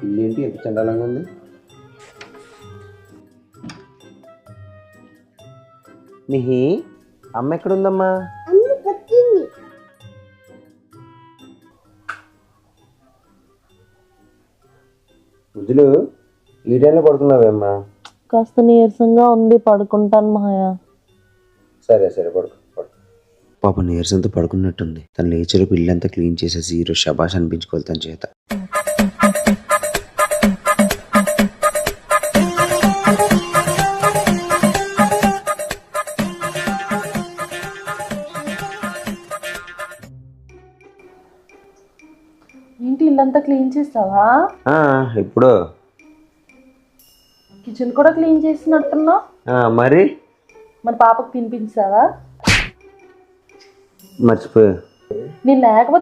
ఇల్లేంటి ఎంత చండాలంగా ఉంది. నిహి అమ్మ ఎక్కడుందమ్మా? బుద్ధులు ఈ టైంలో పడుకున్నావేమ్మా? కాస్త నీరసంగా ఉంది, పడుకుంటాను మాయా. సరే సరే పడుకో పడుకో. పాప నీరసంతో పడుకున్నట్టుంది. తను లేచేలోపు ఇల్లంతా క్లీన్ చేసేసి ఈరోజు శబాష్ అనిపించుకోవాలి తన చేత. ఏంటి ఇల్లంతా క్లీన్ చేస్తావా? ఇప్పుడు కిచెన్ కూడా క్లీన్ చేసినట్టున్నావు. మరి పాపకు తినిపించావా? మర్చిపోయా. నేను లేకపోతే